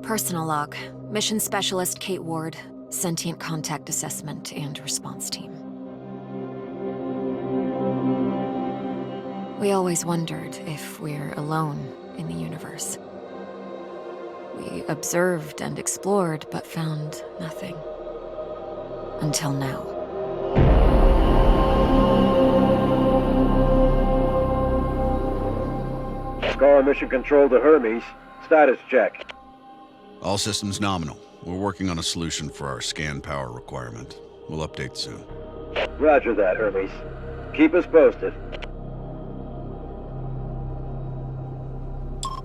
Personal log. Mission Specialist Kate Ward. Sentient Contact Assessment and Response Team. We always wondered if we're alone in the universe. We observed and explored, but found nothing. Until now. Scar Mission Control to Hermes. Status check. All systems nominal. We're working on a solution for our scan power requirement. We'll update soon. Roger that, Hermes. Keep us posted.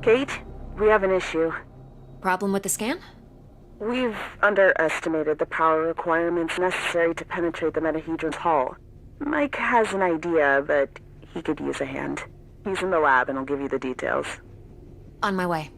Kate, we have an issue. Problem with the scan? We've underestimated the power requirements necessary to penetrate the metahedron's hull. Mike has an idea, but he could use a hand. He's in the lab and I'll give you the details. On my way.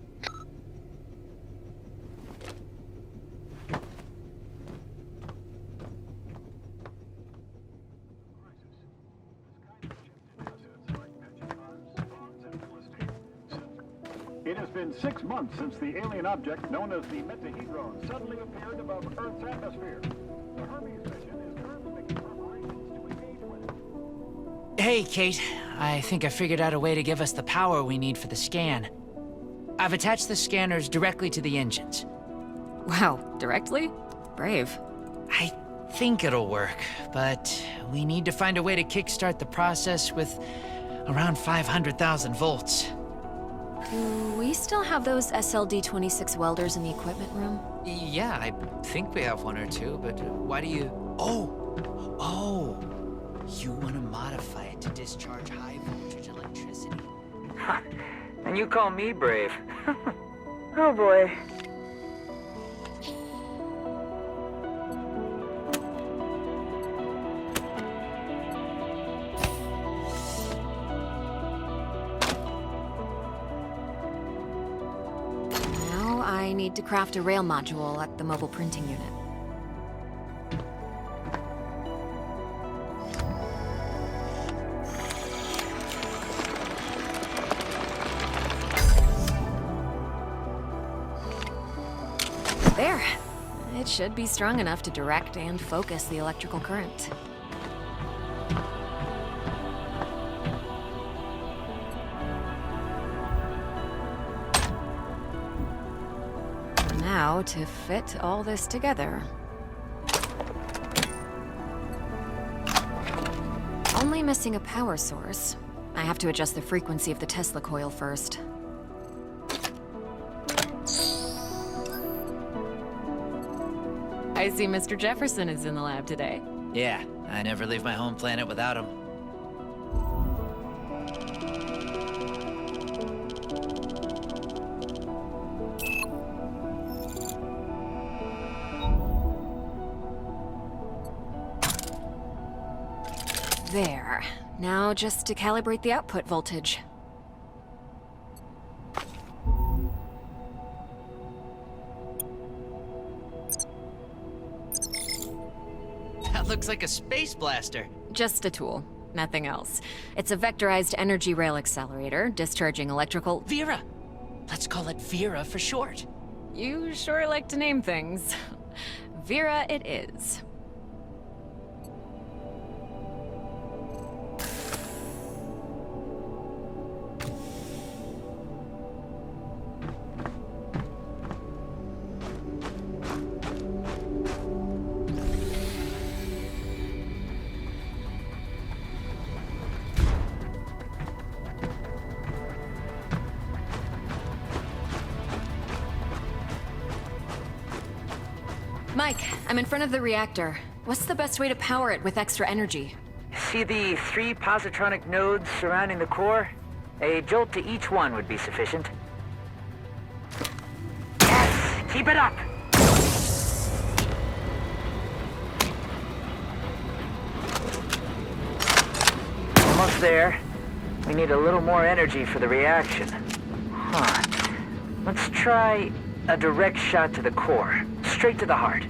It has been 6 months since the alien object known as the metahedron suddenly appeared above Earth's atmosphere. The Hermes mission is currently making preparations to engage with it. Hey, Kate. I think I figured out a way to give us the power we need for the scan. I've attached the scanners directly to the engines. Wow, directly? Brave. I think it'll work, but we need to find a way to kickstart the process with around 500,000 volts. Do we still have those SLD-26 welders in the equipment room? Yeah, I think we have one or two, but why do you... Oh! You want to modify it to discharge high voltage electricity. And you call me brave. Oh boy. Now I need to craft a rail module at the mobile printing unit. There. It should be strong enough to direct and focus the electrical current. Now, to fit all this together... Only missing a power source. I have to adjust the frequency of the Tesla coil first. I see Mr. Jefferson is in the lab today. Yeah, I never leave my home planet without him. There. Now just to calibrate the output voltage. That looks like a space blaster. Just a tool. Nothing else. It's a vectorized energy rail accelerator, discharging electrical... Vera! Let's call it Vera for short. You sure like to name things. Vera it is. Mike, I'm in front of the reactor. What's the best way to power it with extra energy? See the 3 positronic nodes surrounding the core? A jolt to each one would be sufficient. Yes! Keep it up! Almost there. We need a little more energy for the reaction. Huh. Let's try a direct shot to the core. Straight to the heart.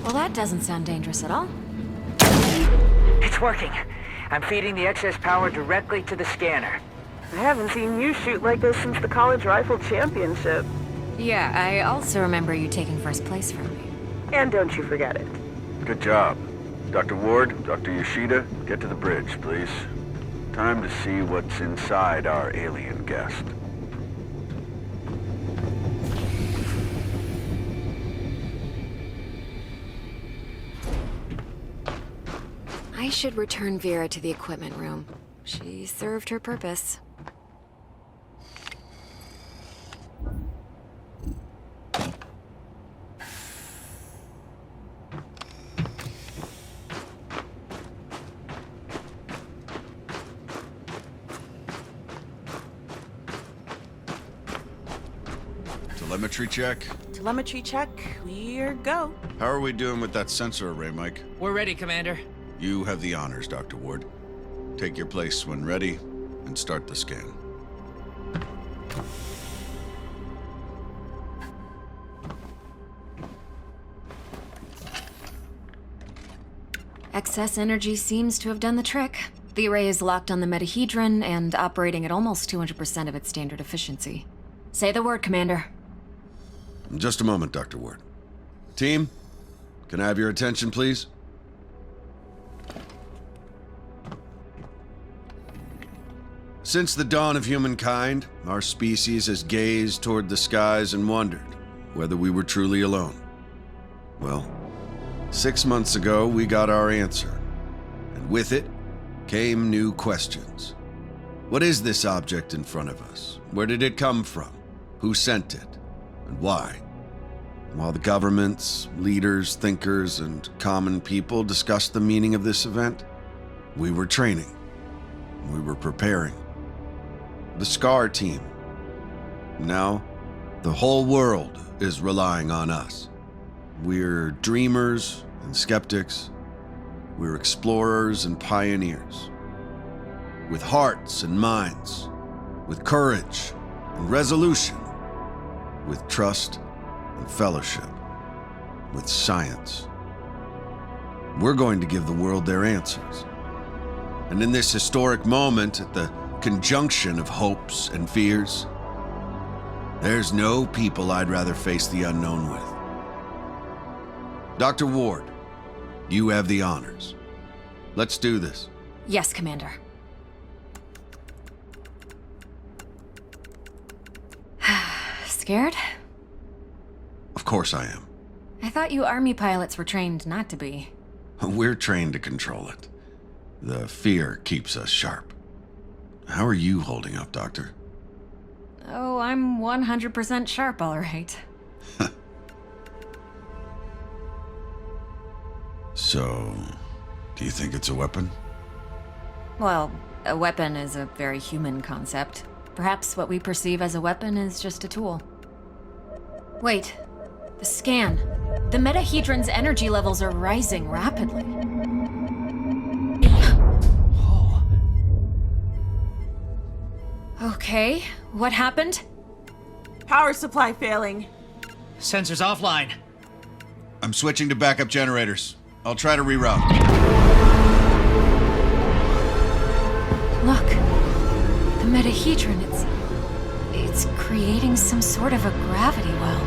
Well, that doesn't sound dangerous at all. It's working. I'm feeding the excess power directly to the scanner. I haven't seen you shoot like this since the college rifle championship. Yeah, I also remember you taking first place from me. And don't you forget it. Good job. Dr. Ward, Dr. Yoshida, get to the bridge, please. Time to see what's inside our alien guest. I should return Vera to the equipment room. She served her purpose. Telemetry check. Telemetry check. We're go. How are we doing with that sensor array, Mike? We're ready, Commander. You have the honors, Dr. Ward. Take your place when ready, and start the scan. Excess energy seems to have done the trick. The array is locked on the metahedron and operating at almost 200% of its standard efficiency. Say the word, Commander. In just a moment, Dr. Ward. Team, can I have your attention, please? Since the dawn of humankind, our species has gazed toward the skies and wondered whether we were truly alone. Well, 6 months ago, we got our answer, and with it came new questions. What is this object in front of us? Where did it come from? Who sent it? And why? While the governments, leaders, thinkers, and common people discussed the meaning of this event, we were training. We were preparing. The SCAR team. Now, the whole world is relying on us. We're dreamers and skeptics. We're explorers and pioneers. With hearts and minds. With courage and resolution. With trust and fellowship. With science. We're going to give the world their answers. And in this historic moment, at the conjunction of hopes and fears, there's no people I'd rather face the unknown with. Dr. Ward, you have the honors. Let's do this. Yes, Commander. Scared? Of course I am. I thought you Army pilots were trained not to be. We're trained to control it. The fear keeps us sharp. How are you holding up, Doctor? Oh, I'm 100% sharp, all right. So, do you think it's a weapon? Well, a weapon is a very human concept. Perhaps what we perceive as a weapon is just a tool. Wait, the scan. The metahedron's energy levels are rising rapidly. Okay, what happened? Power supply failing. Sensors offline. I'm switching to backup generators. I'll try to reroute. Look, the metahedron, it's creating some sort of a gravity well.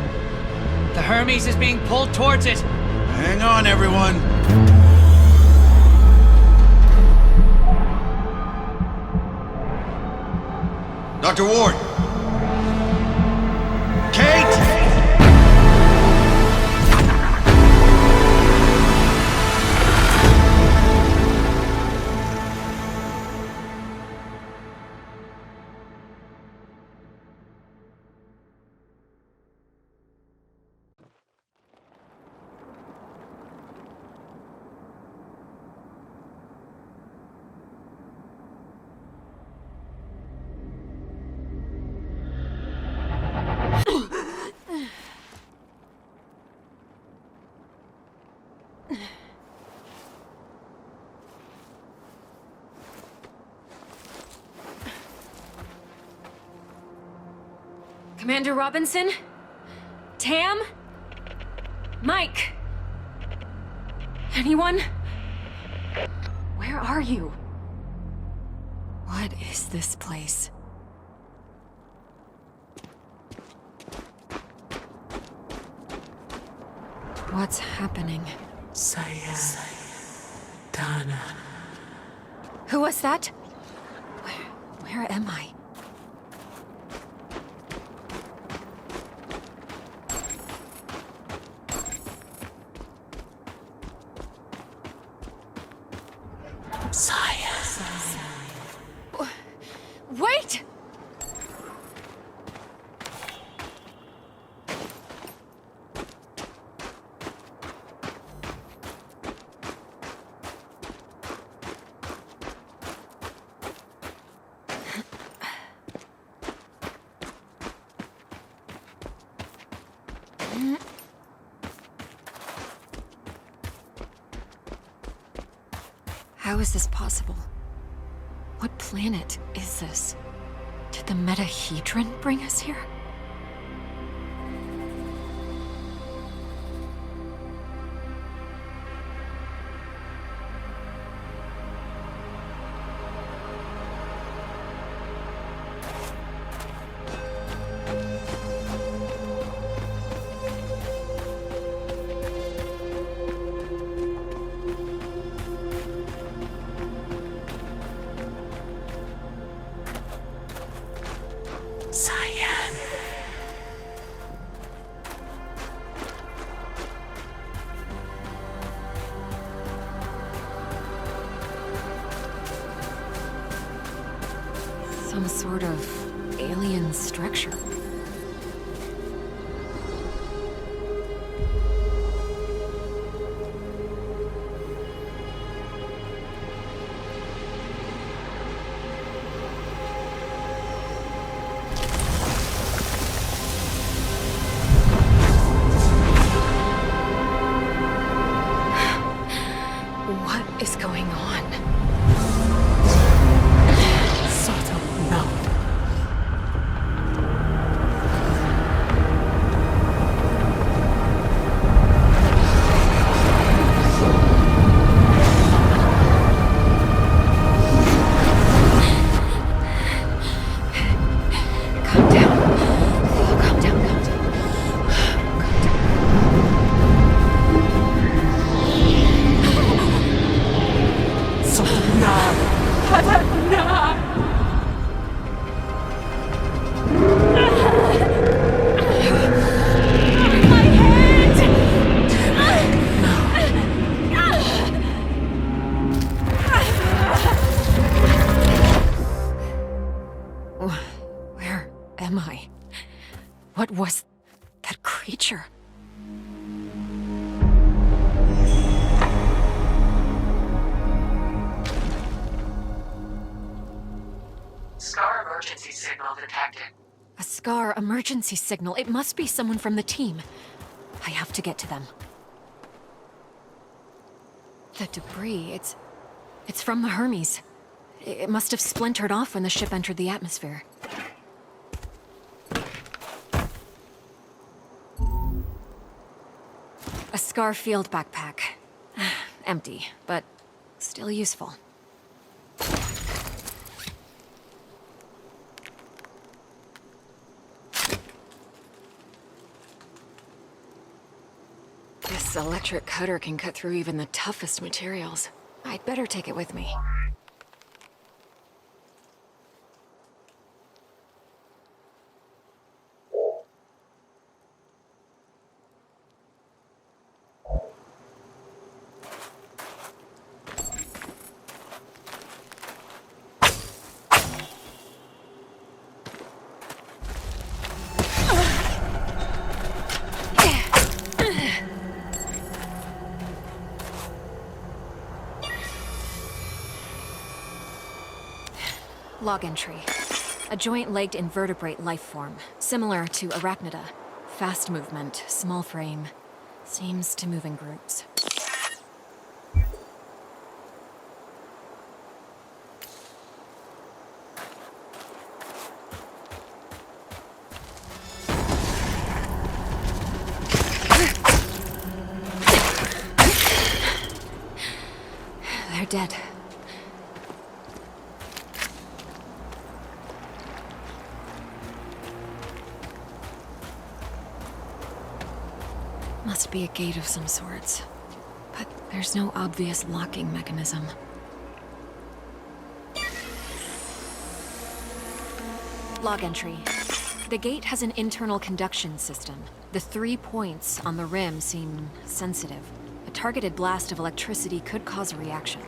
The Hermes is being pulled towards it. Hang on, everyone. Dr. Ward! Kate! Commander Robinson? Tam? Mike? Anyone? Where are you? What is this place? What's happening? Dana. Who was that? Where am I? Wait! How is this possible? What planet is this? Did the metahedron bring us here? Some sort of alien structure. What is going on? Where am I? What was that creature? Scar emergency signal detected. A Scar emergency signal. It must be someone from the team. I have to get to them. The debris, it's from the Hermes. It must have splintered off when the ship entered the atmosphere. A Scar field backpack. Empty, but still useful. This electric cutter can cut through even the toughest materials. I'd better take it with me. Log entry. A joint-legged invertebrate life form, similar to arachnida. Fast movement, small frame. Seems to move in groups. They're dead. Must be a gate of some sorts. But there's no obvious locking mechanism. Log entry. The gate has an internal conduction system. The 3 points on the rim seem sensitive. A targeted blast of electricity could cause a reaction.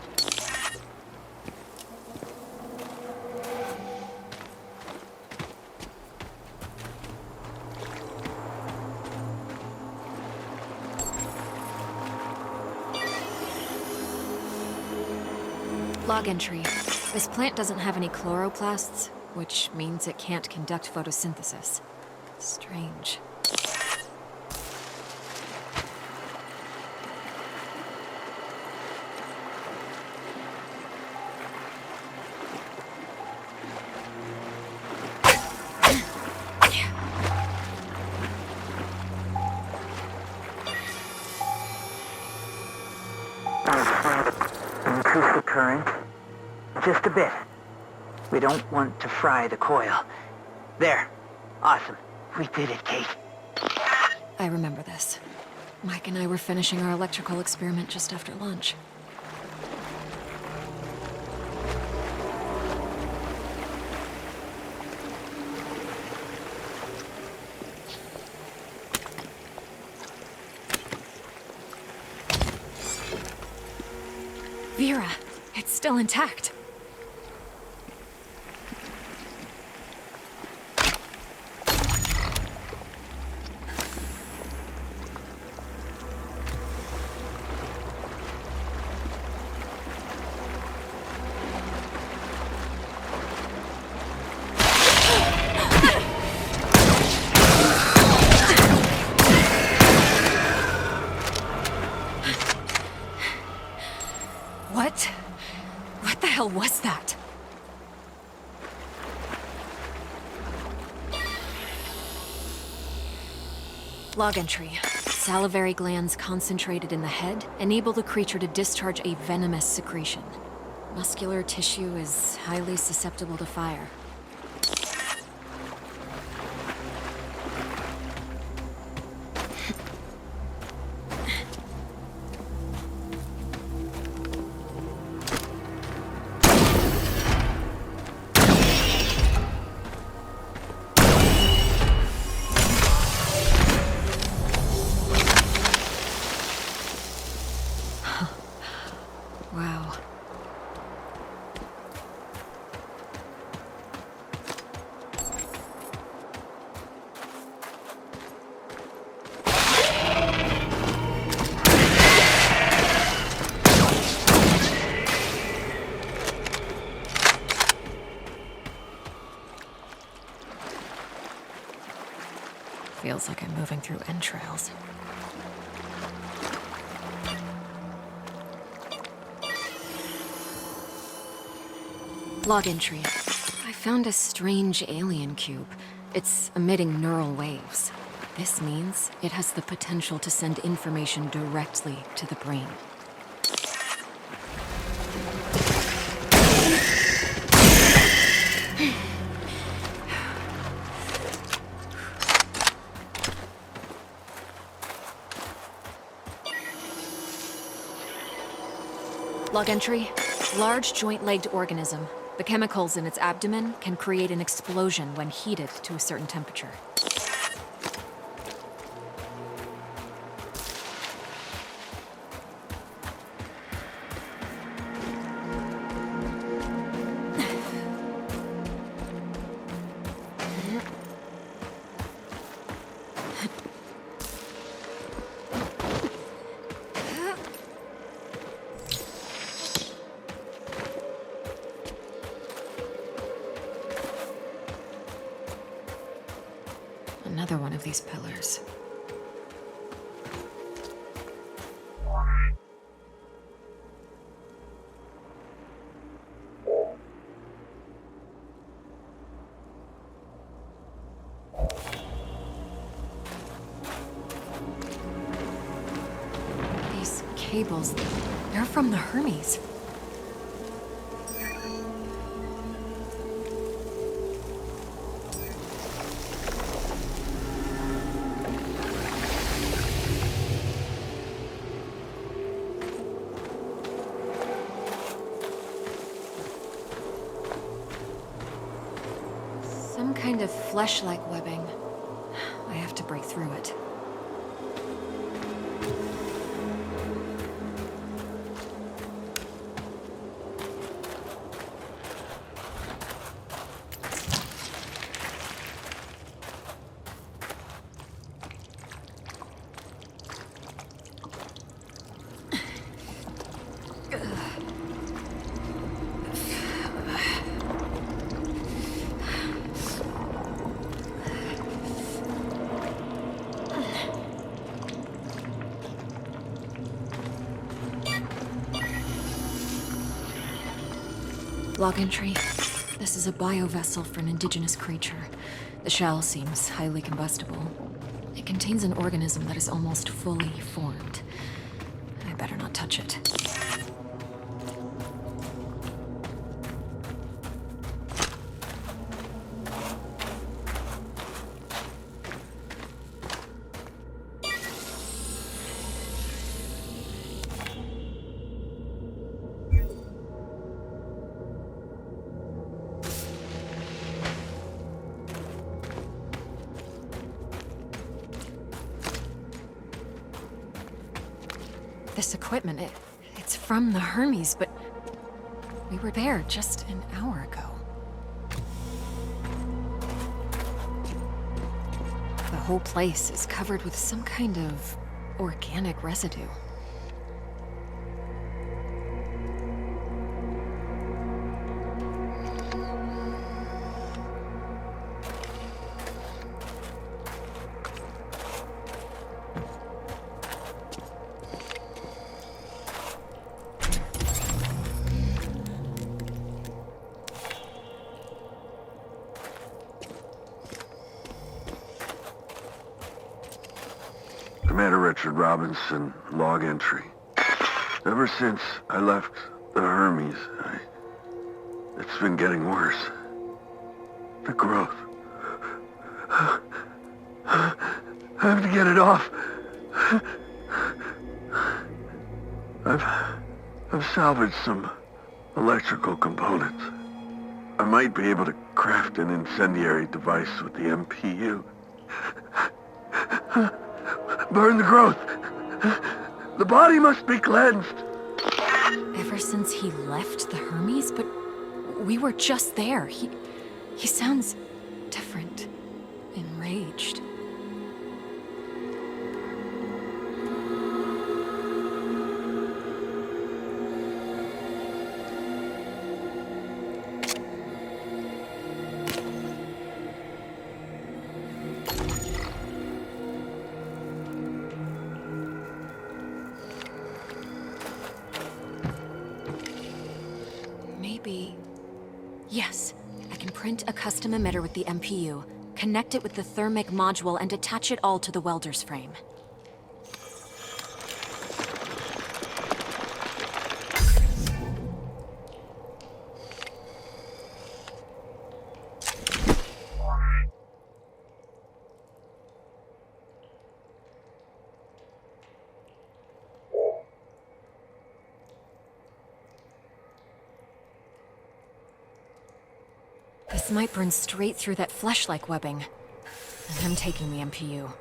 Log entry. This plant doesn't have any chloroplasts, which means it can't conduct photosynthesis. Strange. Increase the current. Just a bit. We don't want to fry the coil. There. Awesome. We did it, Kate. I remember this. Mike and I were finishing our electrical experiment just after lunch. Vera, it's still intact. What the hell was that? Log entry. Salivary glands concentrated in the head enable the creature to discharge a venomous secretion. Muscular tissue is highly susceptible to fire. Wow. Feels like I'm moving through entrails. Log entry. I found a strange alien cube. It's emitting neural waves. This means it has the potential to send information directly to the brain. Log entry. Large joint-legged organism. The chemicals in its abdomen can create an explosion when heated to a certain temperature. Another one of these pillars. These cables, they're from the Hermes. kind of flesh-like webbing. I have to break through it. Log entry. This is a biovessel for an indigenous creature. The shell seems highly combustible. It contains an organism that is almost fully formed. I better not touch it. This equipment, it's from the Hermes, but we were there just an hour ago. The whole place is covered with some kind of organic residue. Commander Richard Robinson, log entry. Ever since I left the Hermes, it's been getting worse. The growth. I have to get it off. I've salvaged some electrical components. I might be able to craft an incendiary device with the MPU. Burn the growth. The body must be cleansed. Ever since he left the Hermes, but we were just there. He sounds different, enraged. Yes, I can print a custom emitter with the MPU, connect it with the thermic module, and attach it all to the welder's frame. This might burn straight through that flesh-like webbing. And I'm taking the MPU.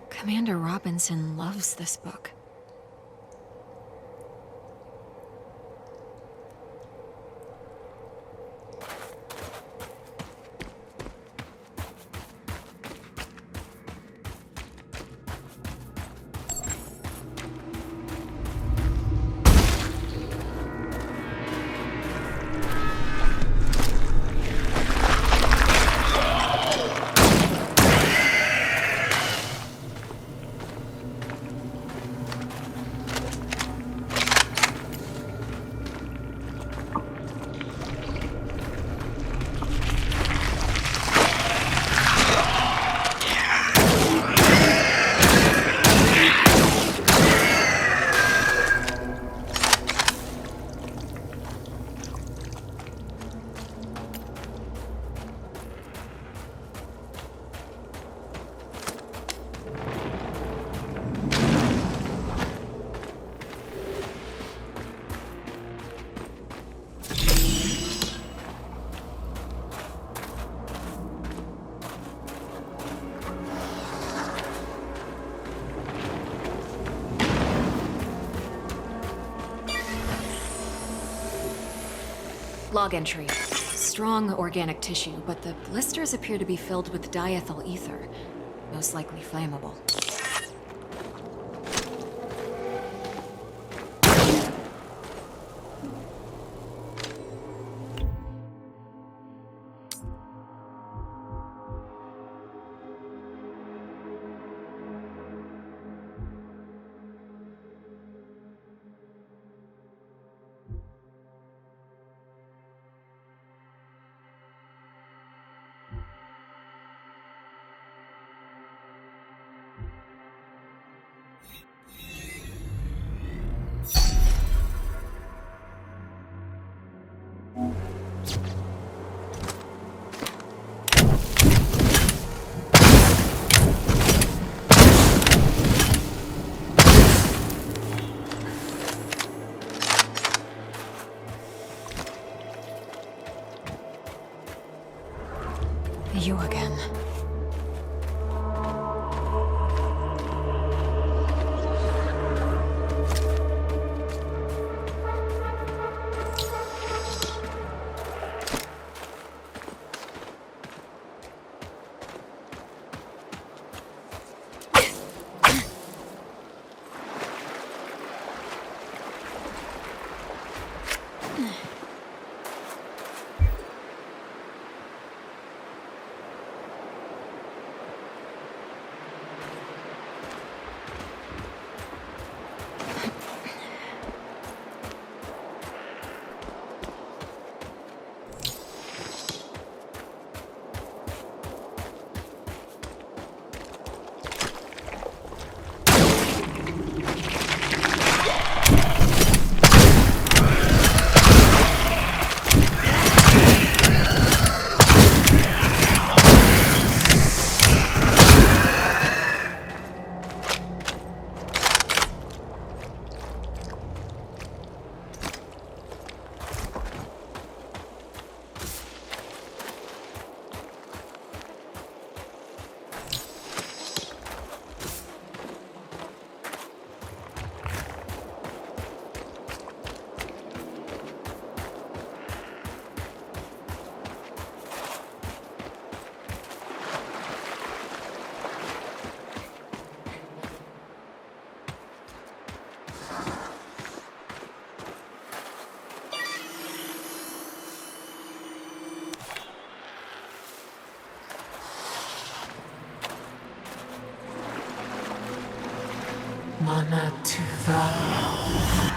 Commander Robinson loves this book. Log entry. Strong organic tissue, but the blisters appear to be filled with diethyl ether. Most likely flammable. You again.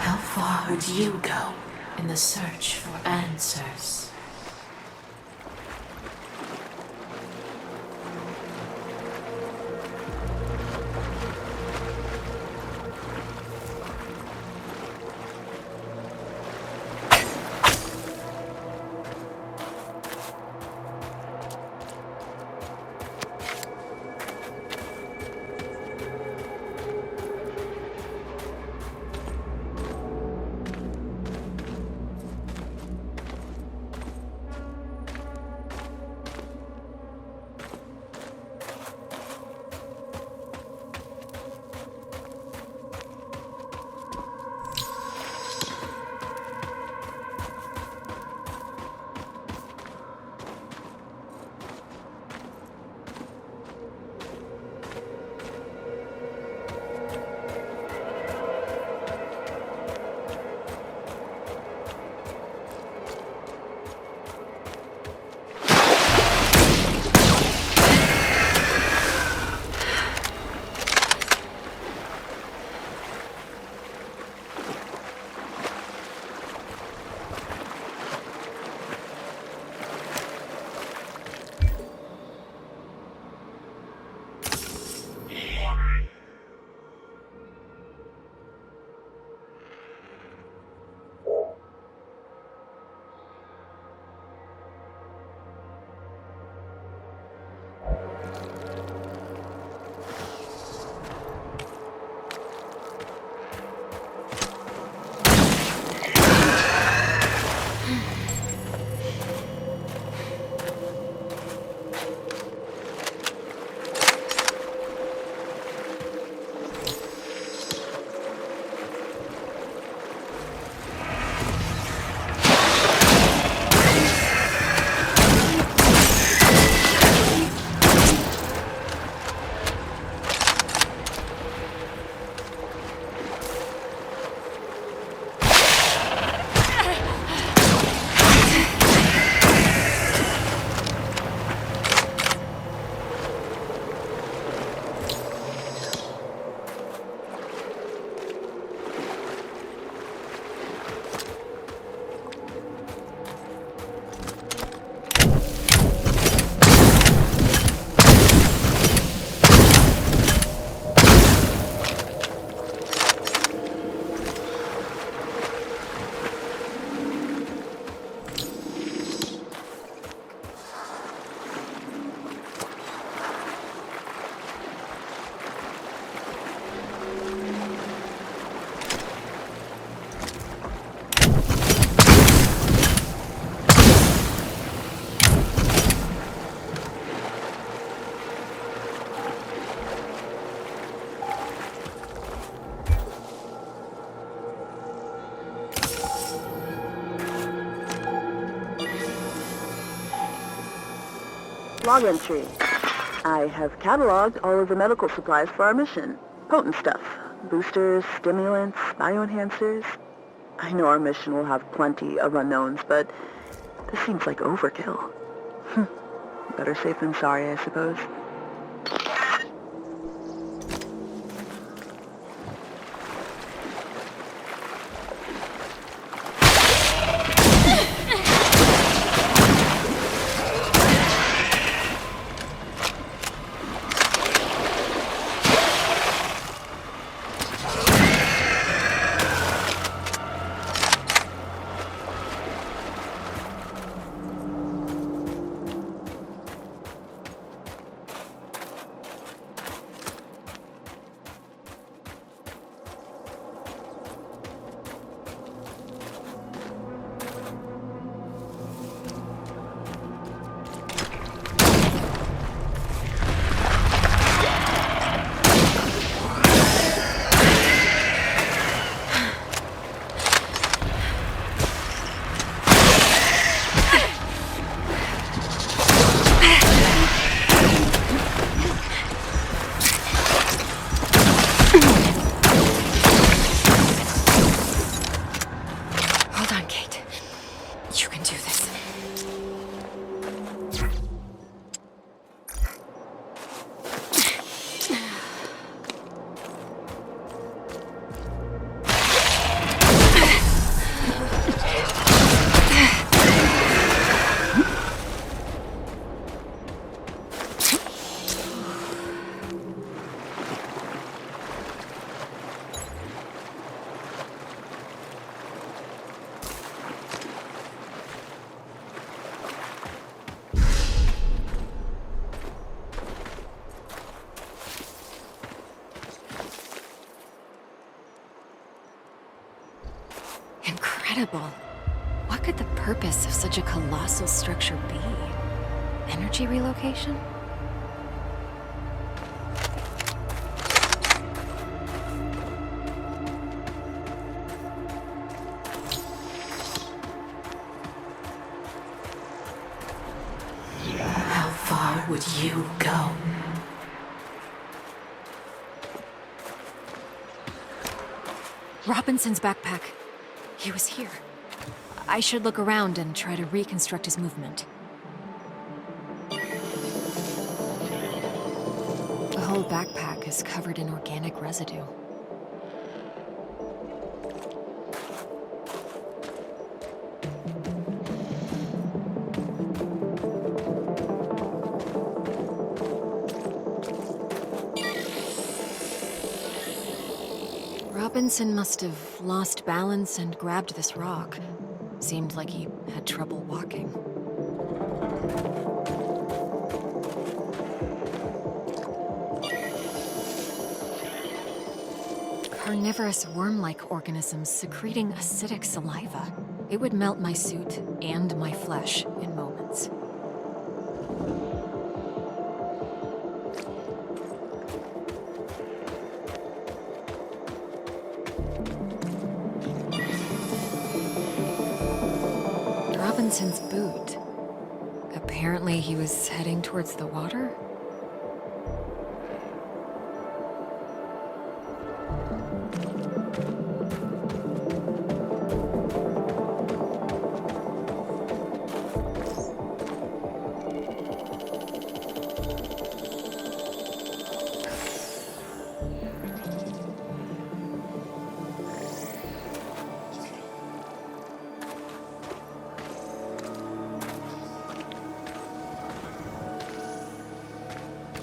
How far would you go in the search for answers? Log entry. I have cataloged all of the medical supplies for our mission. Potent stuff. Boosters, stimulants, bioenhancers. I know our mission will have plenty of unknowns, but this seems like overkill. Better safe than sorry, I suppose. Incredible. What could the purpose of such a colossal structure be? Energy relocation? How far would you go? Robinson's backpack. He was here. I should look around and try to reconstruct his movement. The whole backpack is covered in organic residue. Robinson must have lost balance and grabbed this rock. Seemed like he had trouble walking. Carnivorous worm-like organisms secreting acidic saliva. It would melt my suit and my flesh in moments. Robinson's boot. Apparently he was heading towards the water?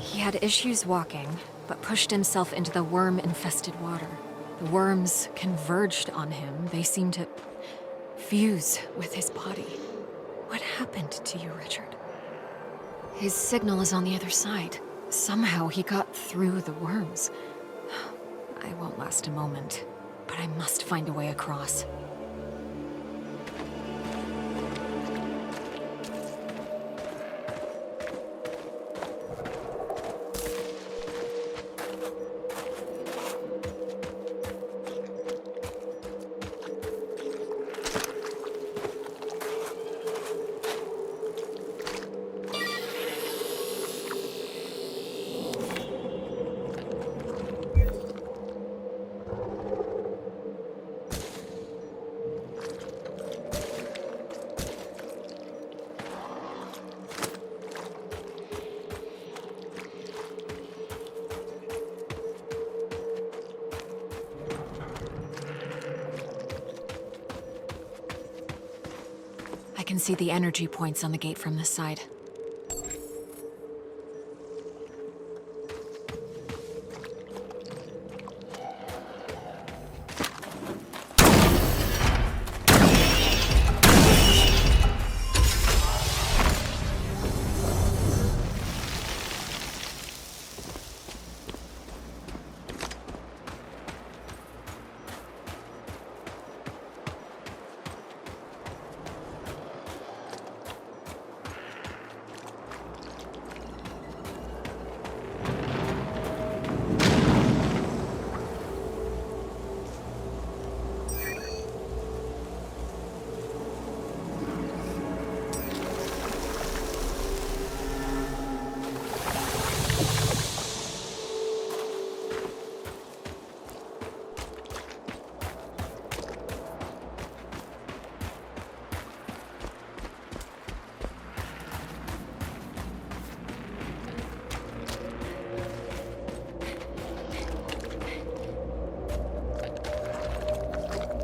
He had issues walking, but pushed himself into the worm-infested water. The worms converged on him. They seemed to fuse with his body. What happened to you, Richard? His signal is on the other side. Somehow he got through the worms. I won't last a moment, but I must find a way across. can see the energy points on the gate from this side.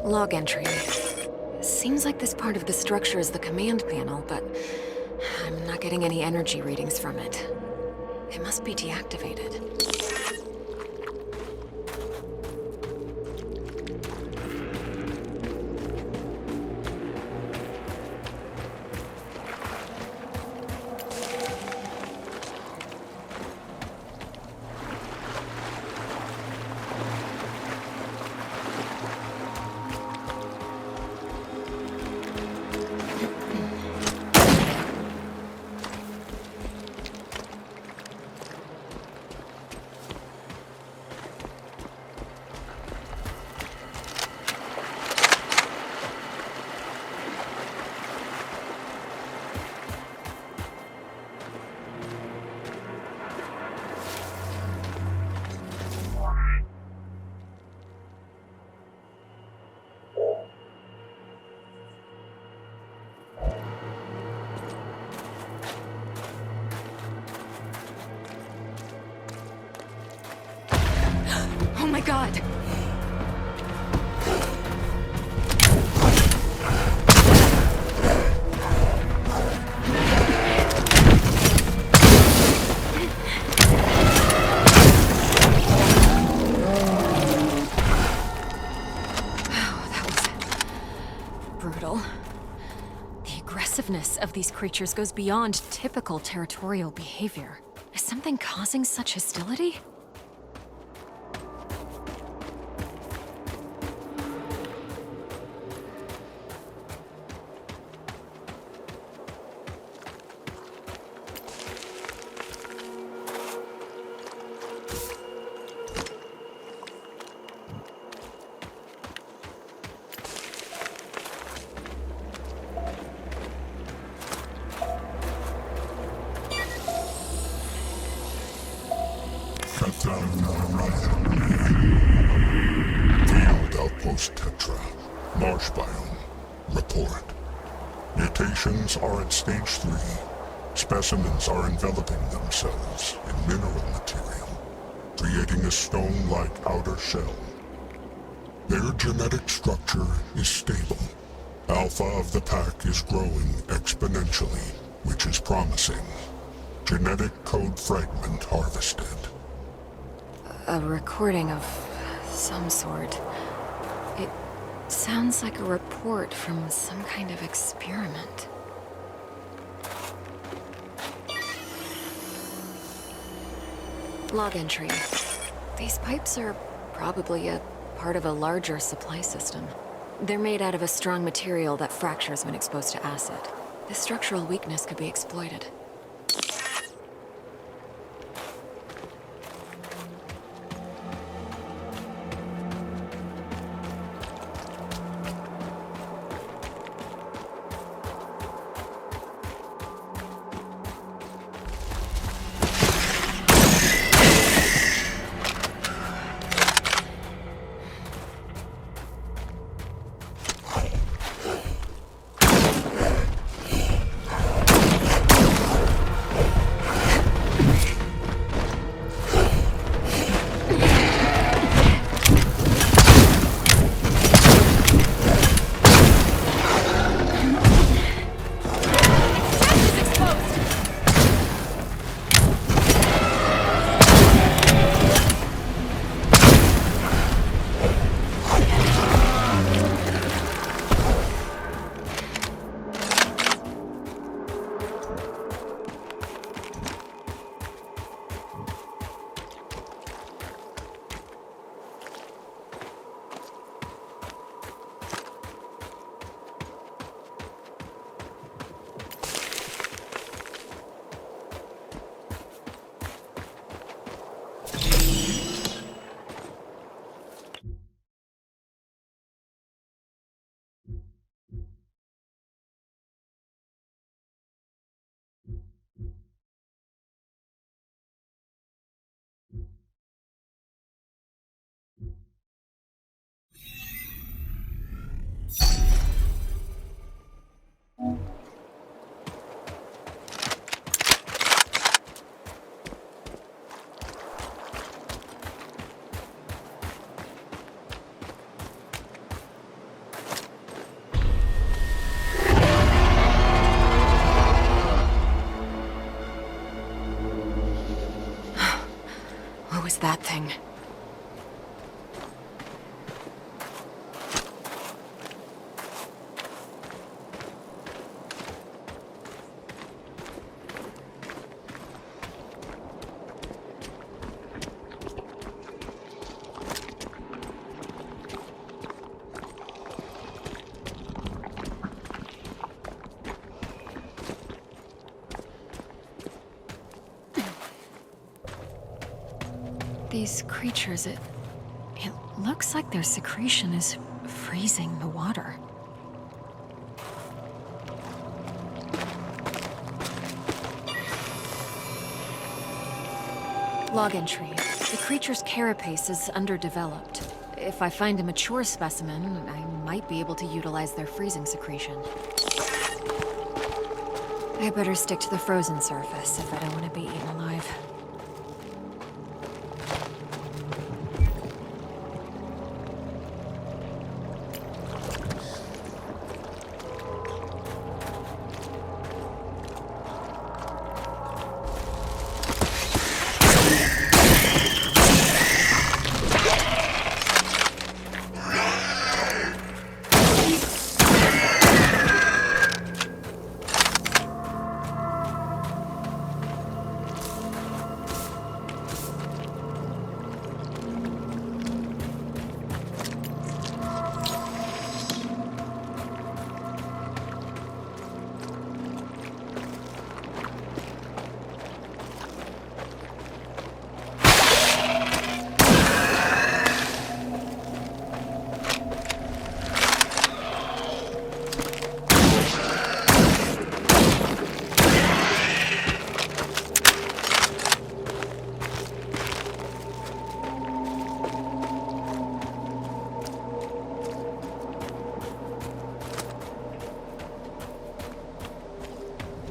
Log entry. Seems like this part of the structure is the command panel, but I'm not getting any energy readings from it. It must be deactivated. Oh my god! Brutal. The aggressiveness of these creatures goes beyond typical territorial behavior. Is something causing such hostility? Field Outpost Tetra. Marsh biome. Report. Mutations are at stage 3. Specimens are enveloping themselves in mineral material, creating a stone-like outer shell. Their genetic structure is stable. Alpha of the pack is growing exponentially, which is promising. Genetic code fragment harvested. A recording of some sort. It sounds like a report from some kind of experiment. Log entry. These pipes are probably a part of a larger supply system. They're made out of a strong material that fractures when exposed to acid. This structural weakness could be exploited. was that thing? These creatures, it looks like their secretion is freezing the water. Log entry. The creature's carapace is underdeveloped. If I find a mature specimen, I might be able to utilize their freezing secretion. I better stick to the frozen surface if I don't want to be eaten alive.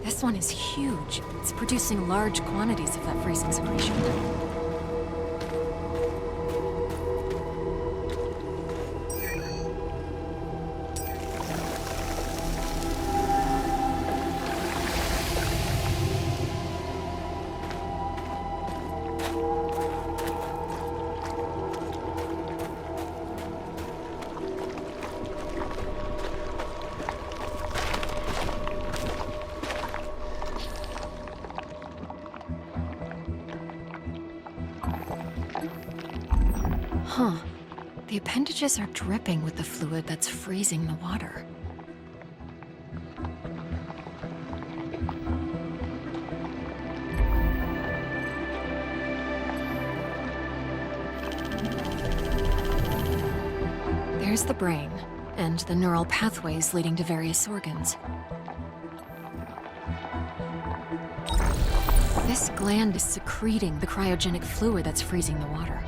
This one is huge. It's producing large quantities of that freezing secretion. Huh. The appendages are dripping with the fluid that's freezing the water. There's the brain, and the neural pathways leading to various organs. This gland is secreting the cryogenic fluid that's freezing the water.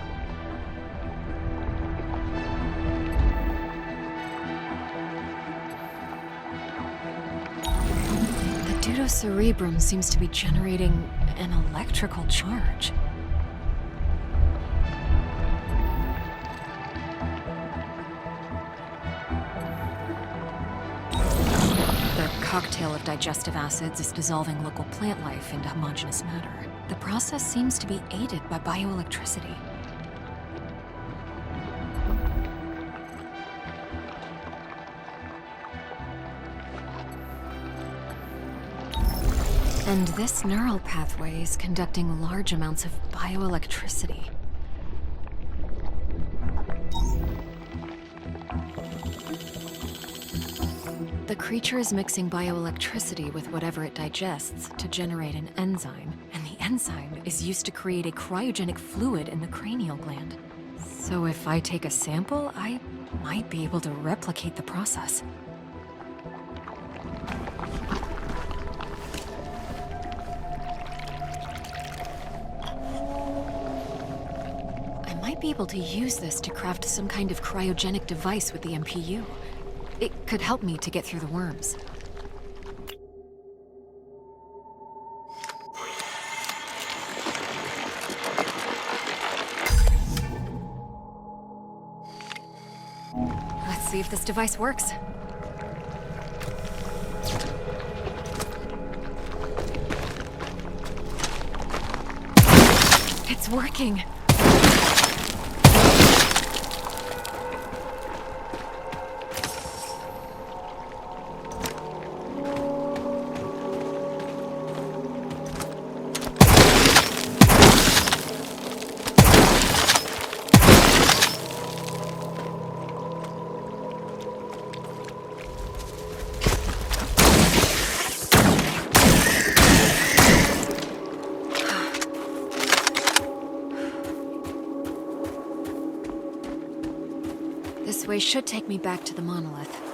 The cerebrum seems to be generating an electrical charge. The cocktail of digestive acids is dissolving local plant life into homogeneous matter. The process seems to be aided by bioelectricity. And this neural pathway is conducting large amounts of bioelectricity. The creature is mixing bioelectricity with whatever it digests to generate an enzyme, and the enzyme is used to create a cryogenic fluid in the cranial gland. So if I take a sample, I might be able to replicate the process. Be able to use this to craft some kind of cryogenic device with the MPU. It could help me to get through the worms. Let's see if this device works. It's working. pathway should take me back to the monolith.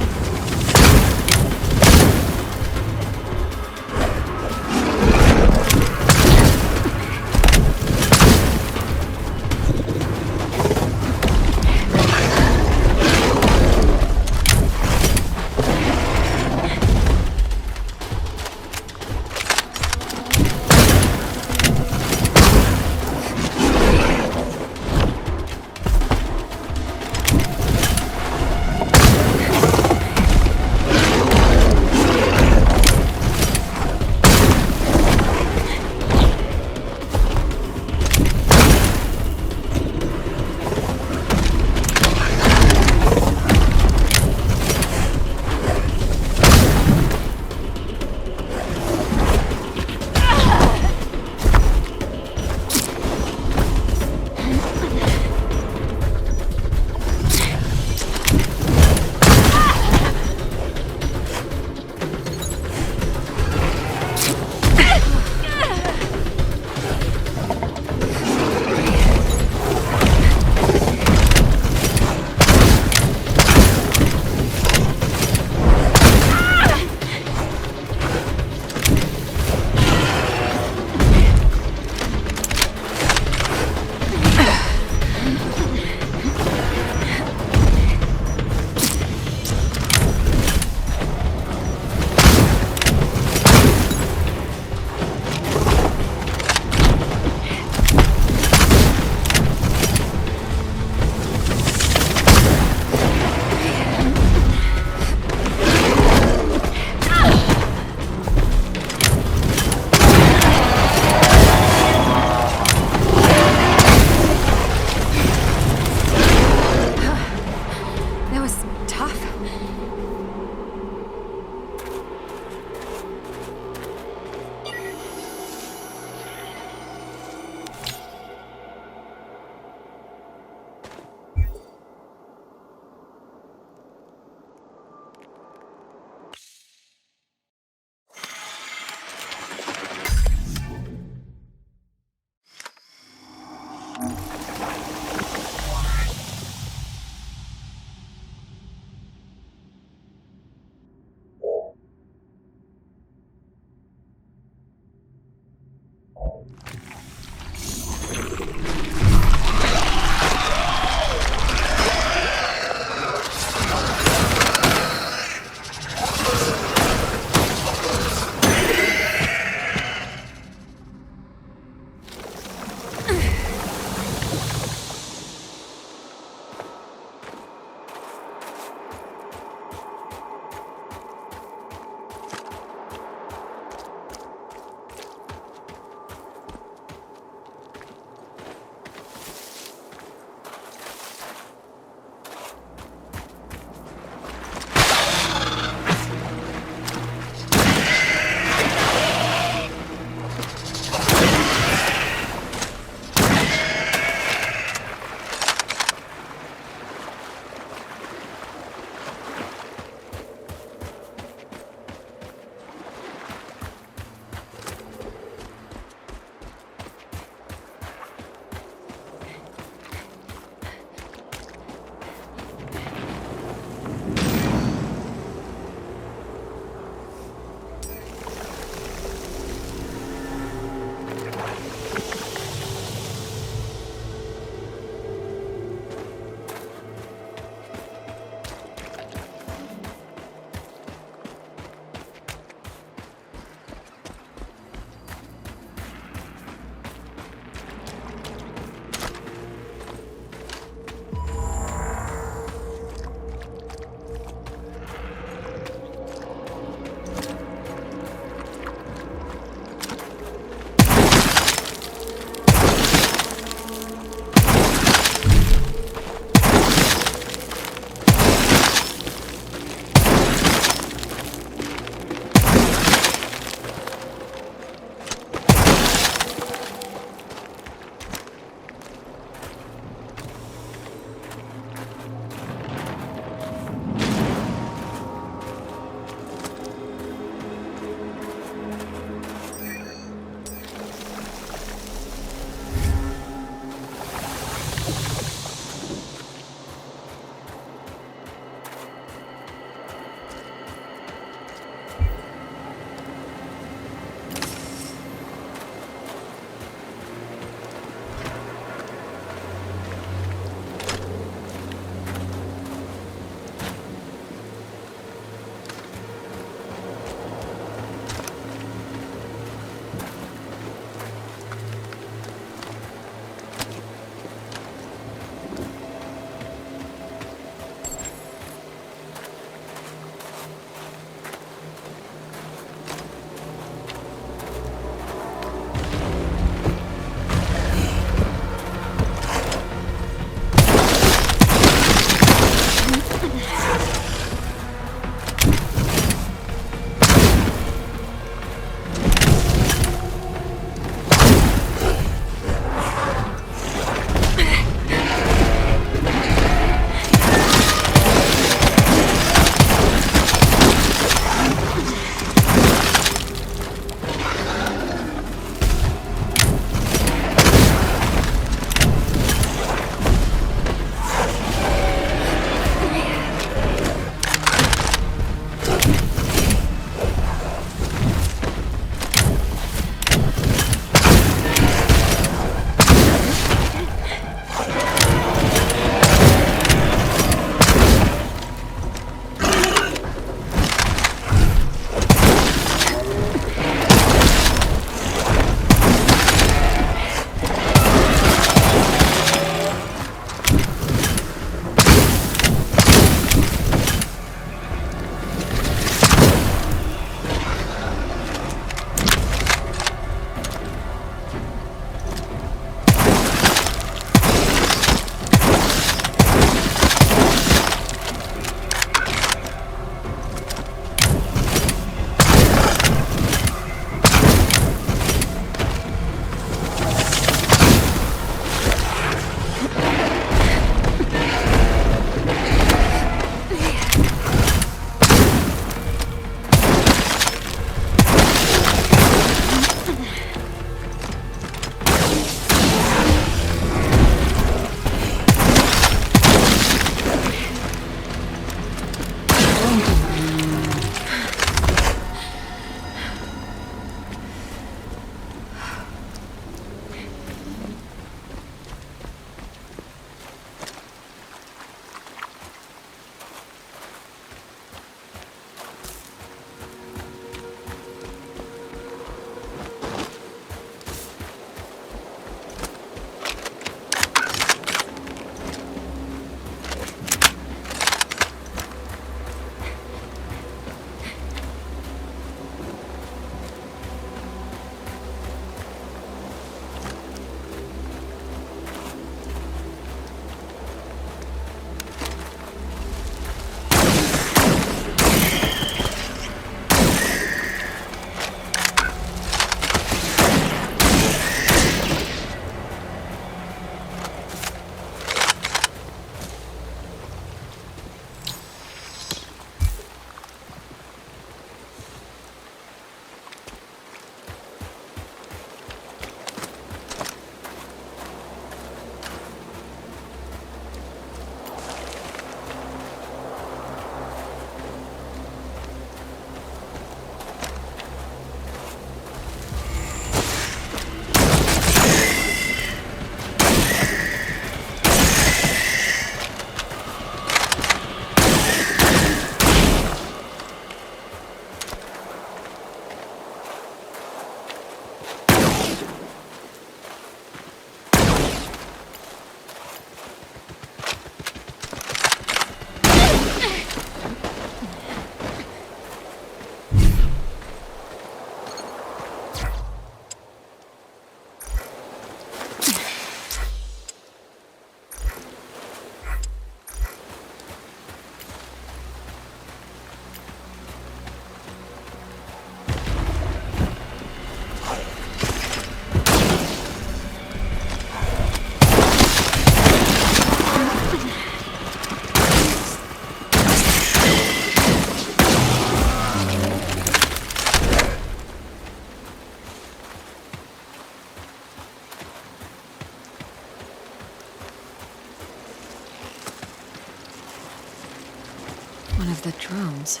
of the drones.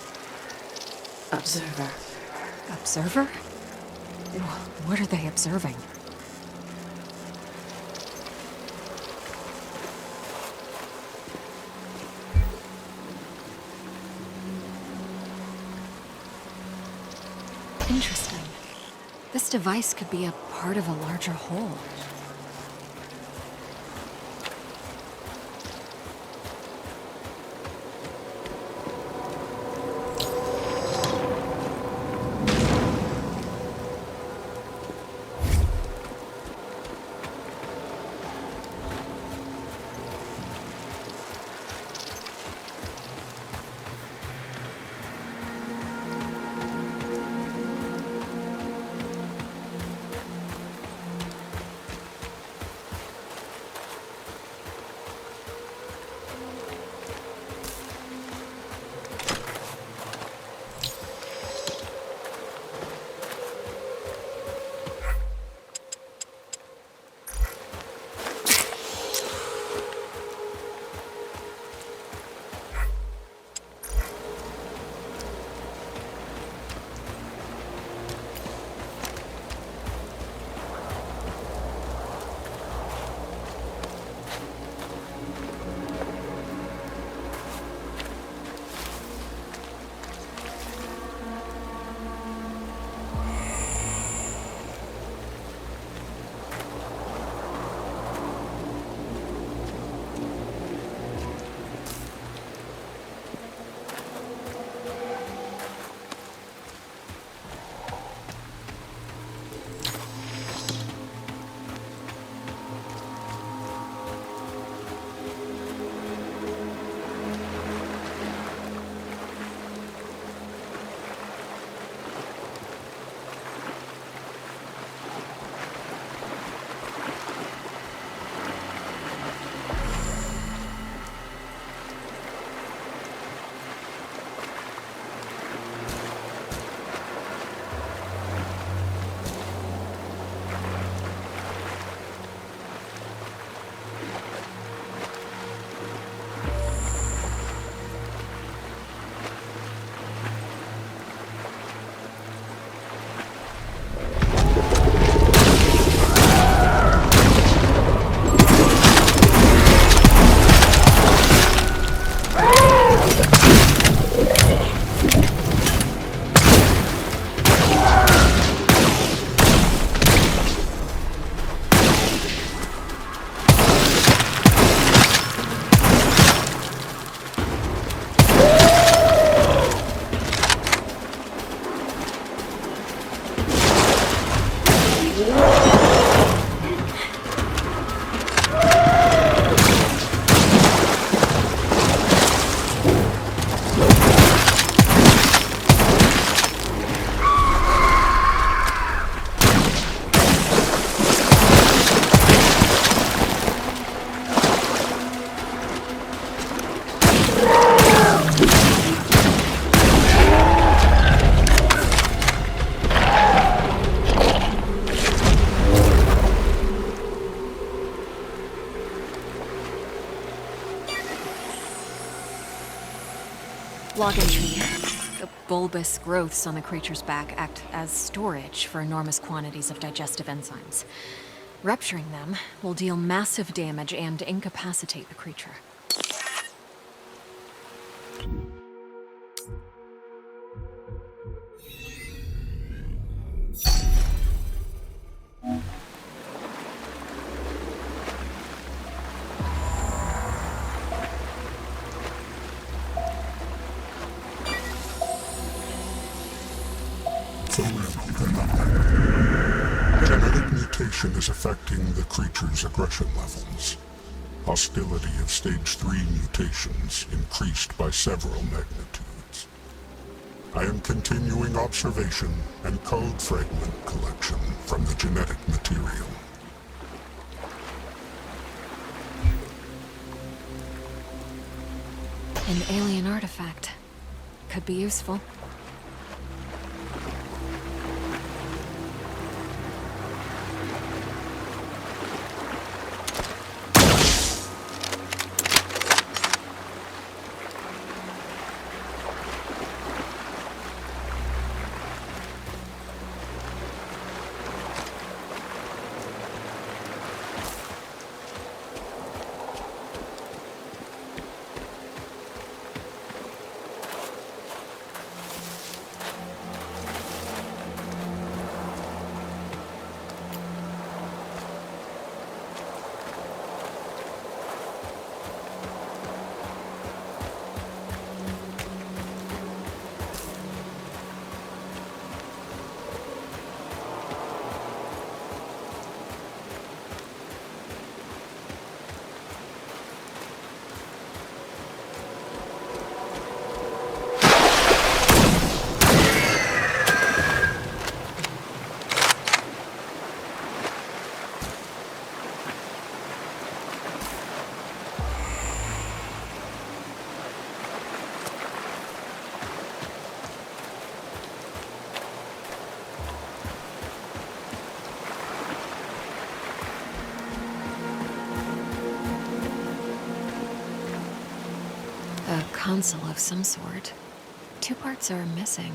Observer. Observer? What are they observing? Interesting. This device could be a part of a larger whole. Log entry. The bulbous growths on the creature's back act as storage for enormous quantities of digestive enzymes. Rupturing them will deal massive damage and incapacitate the creature. Genetic mutation is affecting the creature's aggression levels. Hostility of stage 3 mutations increased by several magnitudes. I am continuing observation and code fragment collection from the genetic material. An alien artifact. Could be useful. console of some sort. Two parts are missing.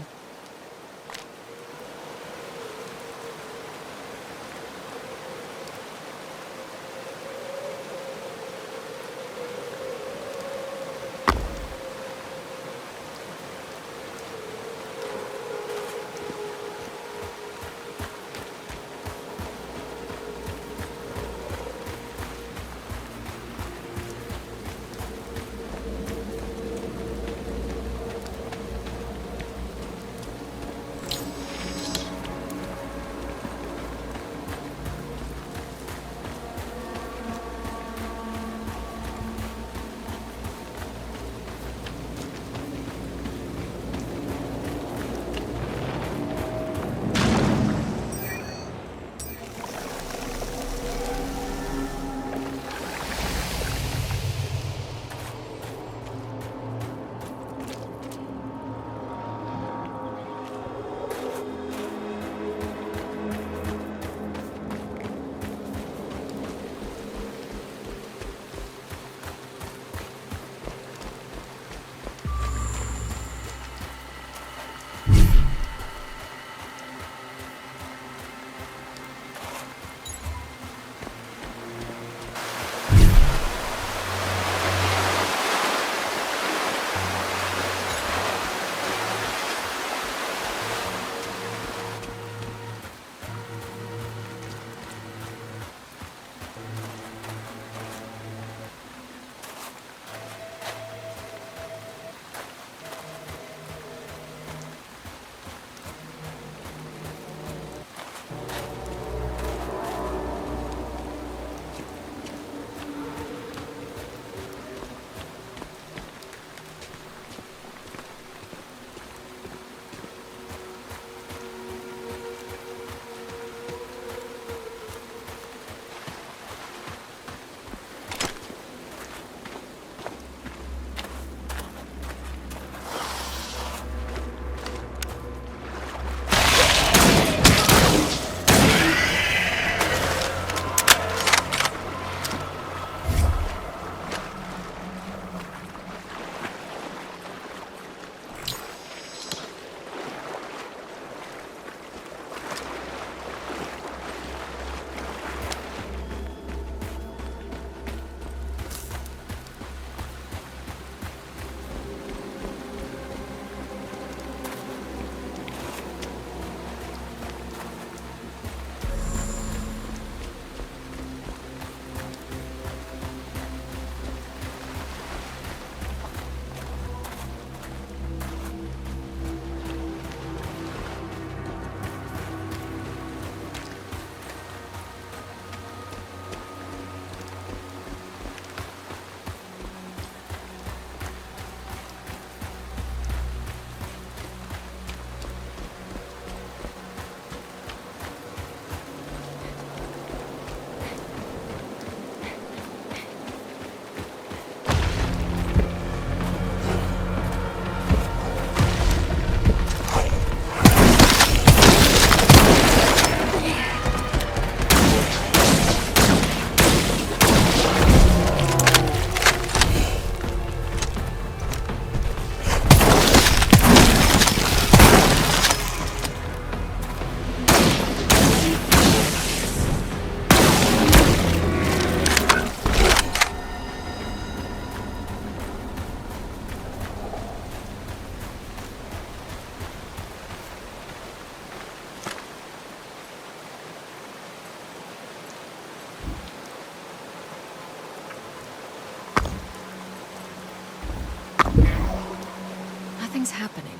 Nothing's happening.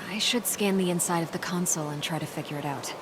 I should scan the inside of the console and try to figure it out.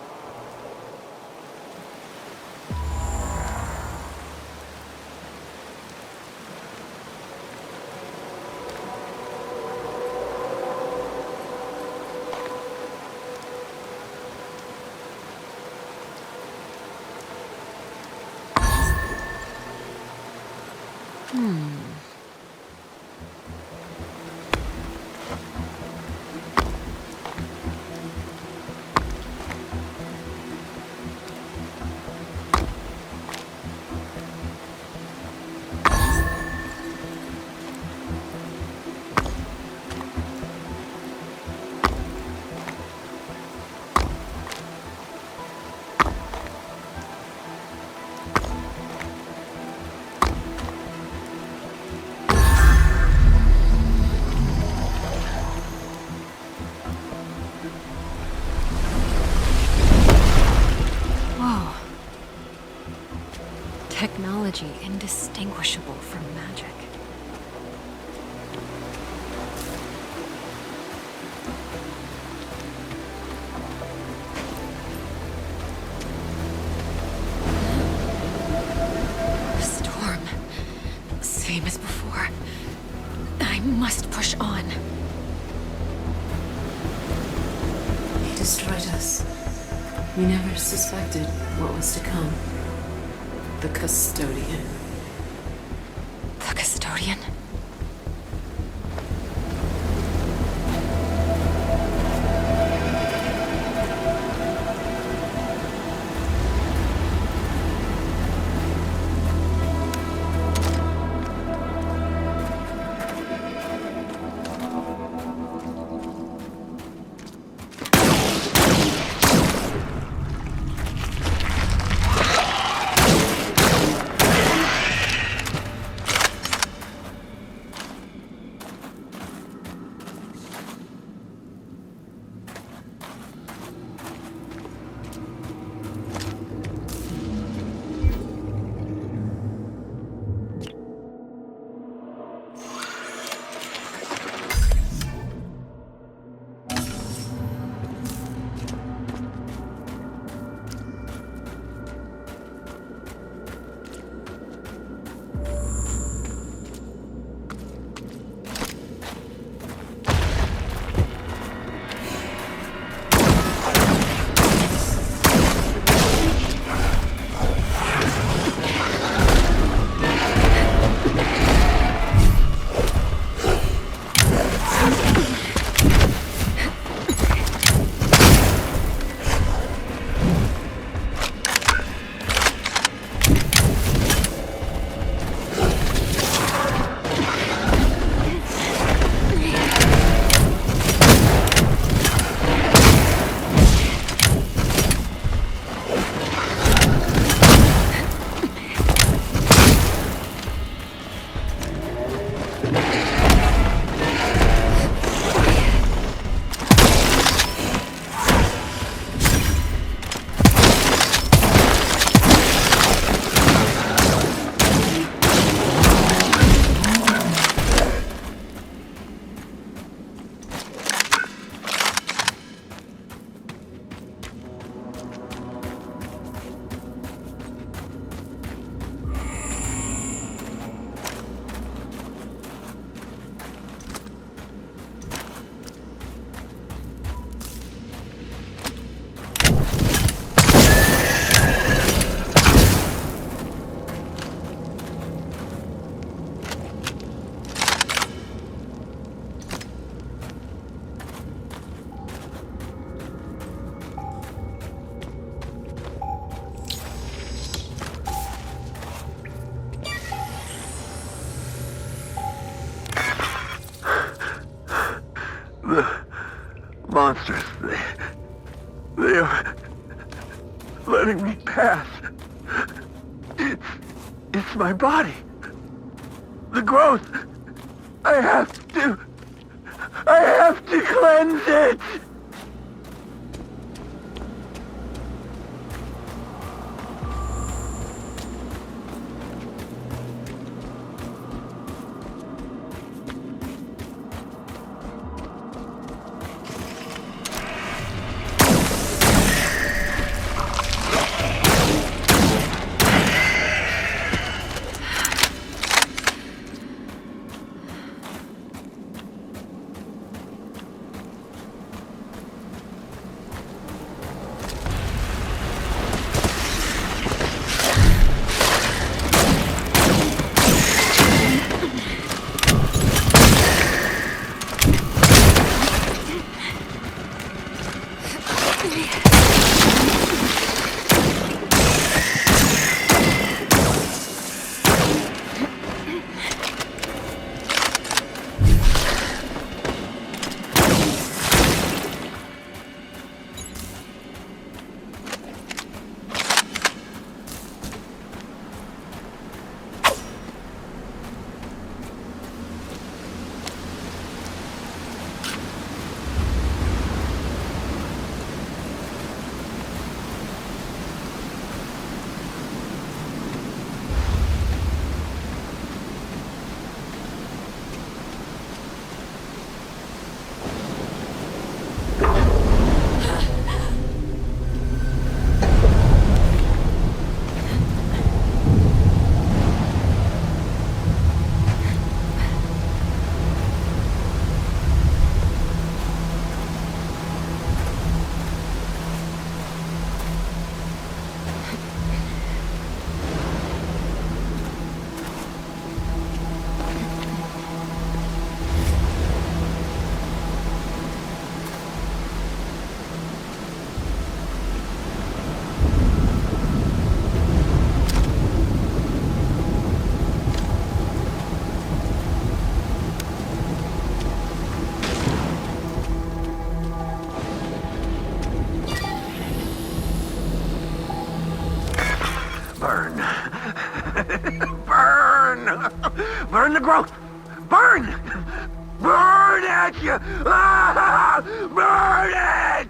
technology indistinguishable from magic. Storm. Same as before. I must push on. He destroyed us. We never suspected what was to come. The custodian. The custodian? Monsters, they are letting me pass. It's my body. The growth. I have to cleanse it. Burn. Burn! Burn the growth! Burn! Burn at you! Ah! Burn it!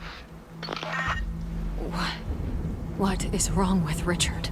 What is wrong with Richard?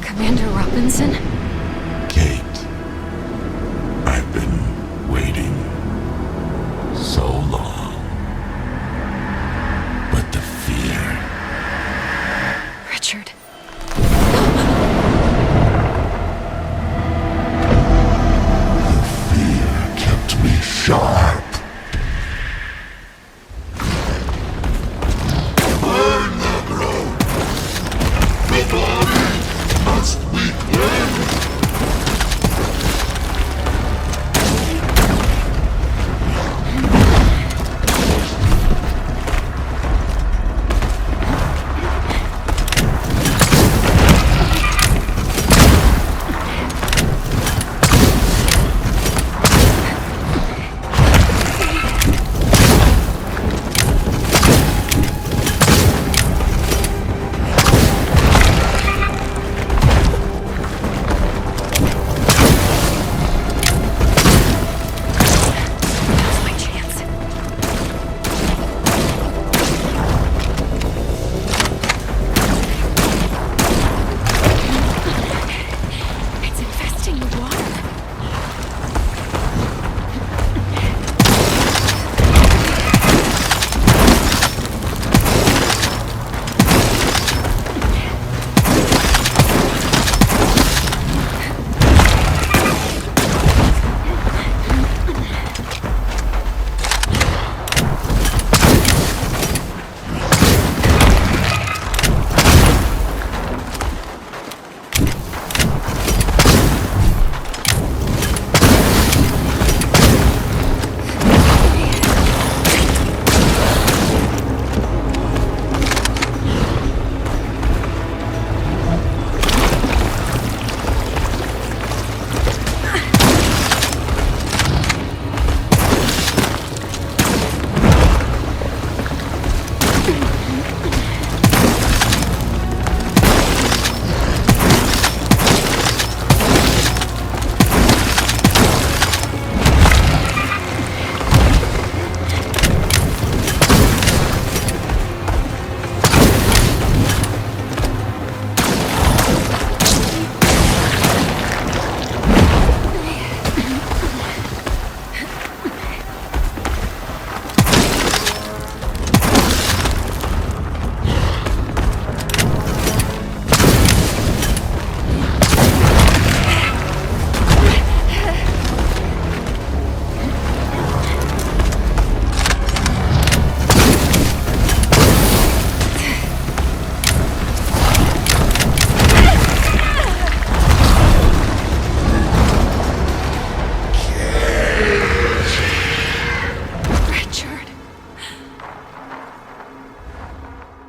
Commander Robinson? Kate, I've been waiting so long. But the fear... Richard. Fear kept me sharp. Burn the growth. The body must be cleansed.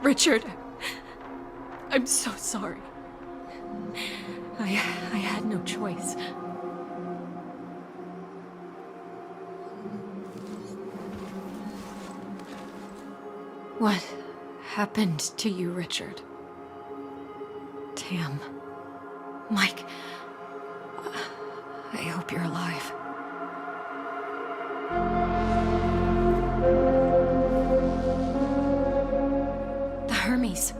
Richard, I'm so sorry. I had no choice. What happened to you, Richard? Tam, Mike, I hope you're alive. The Hermes.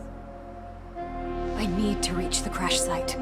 I need to reach the crash site.